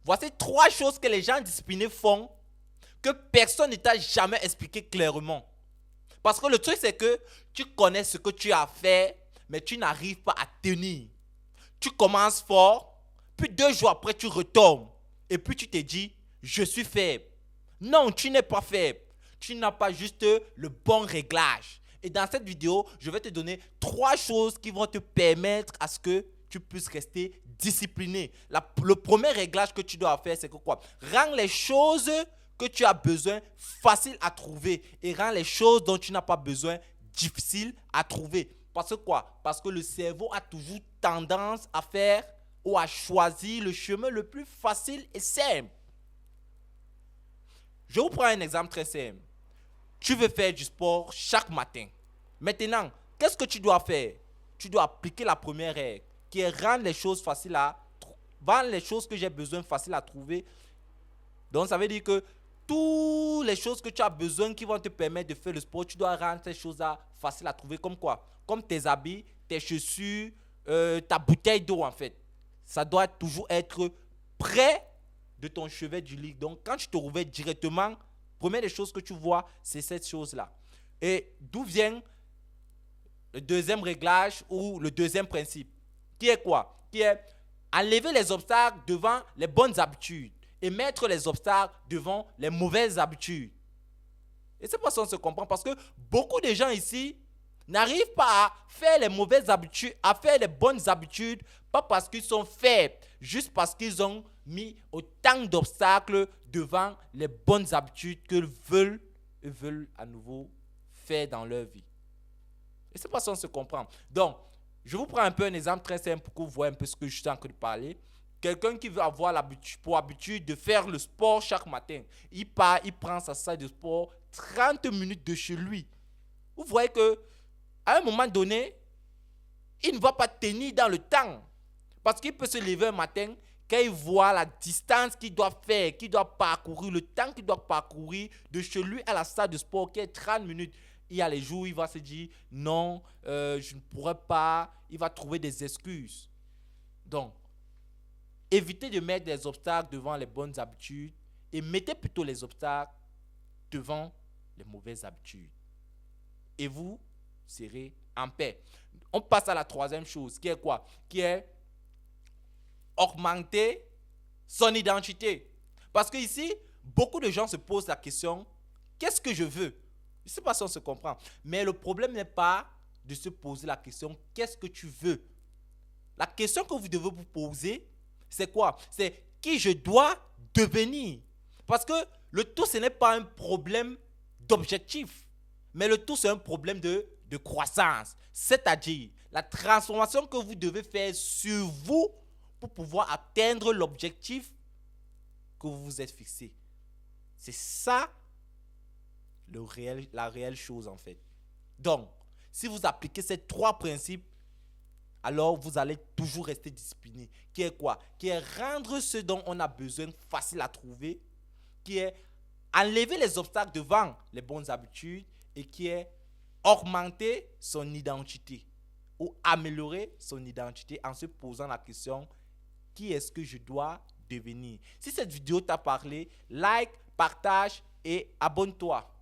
Voici 3 choses que les gens disciplinés font que personne ne t'a jamais expliqué clairement. Parce que le truc, c'est que tu connais ce que tu as fait, mais tu n'arrives pas à tenir. Tu commences fort, puis 2 jours après, tu retombes. Et puis tu te dis, je suis faible. Non, tu n'es pas faible. Tu n'as pas juste le bon réglage. Et dans cette vidéo, je vais te donner 3 choses qui vont te permettre à ce que tu puisses rester discipliné. Le premier réglage que tu dois faire, c'est que quoi? Rends les choses que tu as besoin faciles à trouver et rends les choses dont tu n'as pas besoin difficiles à trouver. Parce que quoi? Parce que le cerveau a toujours tendance à faire ou à choisir le chemin le plus facile et simple. Je vous prends un exemple très simple. Tu veux faire du sport chaque matin. Maintenant, qu'est-ce que tu dois faire? Tu dois appliquer la première règle, qui est rendre les choses faciles à rendre les choses que j'ai besoin faciles à trouver. Donc, ça veut dire que toutes les choses que tu as besoin qui vont te permettre de faire le sport, tu dois rendre ces choses-là faciles à trouver. Comme quoi? Comme tes habits, tes chaussures, ta bouteille d'eau en fait. Ça doit toujours être près de ton chevet du lit. Donc, quand tu te réveilles directement, première des choses que tu vois, c'est cette chose-là. Et d'où vient le deuxième réglage ou le deuxième principe? Qui est quoi? Qui est enlever les obstacles devant les bonnes habitudes et mettre les obstacles devant les mauvaises habitudes. Et c'est pas ça qu'on se comprend parce que beaucoup de gens ici n'arrivent pas à faire les mauvaises habitudes, à faire les bonnes habitudes, pas parce qu'ils sont faibles, juste parce qu'ils ont mis autant d'obstacles devant les bonnes habitudes qu'ils veulent à nouveau faire dans leur vie. Et c'est pas ça qu'on se comprend. Donc, je vous prends un peu un exemple très simple pour que vous voyez un peu ce que je suis en train de parler. Quelqu'un qui veut avoir pour habitude de faire le sport chaque matin, il part, il prend sa salle de sport 30 minutes de chez lui. Vous voyez que à un moment donné, il ne va pas tenir dans le temps. Parce qu'il peut se lever un matin, quand il voit la distance qu'il doit faire, qu'il doit parcourir, le temps qu'il doit parcourir de chez lui à la salle de sport, qui est 30 minutes. Il y a les jours où il va se dire, non, je ne pourrais pas. Il va trouver des excuses. Donc, évitez de mettre des obstacles devant les bonnes habitudes et mettez plutôt les obstacles devant les mauvaises habitudes. Et vous serez en paix. On passe à la troisième chose, qui est quoi? Qui est augmenter son identité. Parce que ici, beaucoup de gens se posent la question, qu'est-ce que je veux? Je ne sais pas si on se comprend. Mais le problème n'est pas de se poser la question, qu'est-ce que tu veux? La question que vous devez vous poser, c'est quoi? C'est qui je dois devenir. Parce que le tout, ce n'est pas un problème d'objectif. Mais le tout, c'est un problème de croissance. C'est-à-dire, la transformation que vous devez faire sur vous pour pouvoir atteindre l'objectif que vous vous êtes fixé. C'est ça la réelle chose en fait. Donc, si vous appliquez ces 3 principes, alors vous allez toujours rester discipliné. Qui est quoi? Qui est rendre ce dont on a besoin facile à trouver, qui est enlever les obstacles devant les bonnes habitudes et qui est augmenter son identité ou améliorer son identité en se posant la question, qui est-ce que je dois devenir? Si cette vidéo t'a parlé, like, partage et abonne-toi.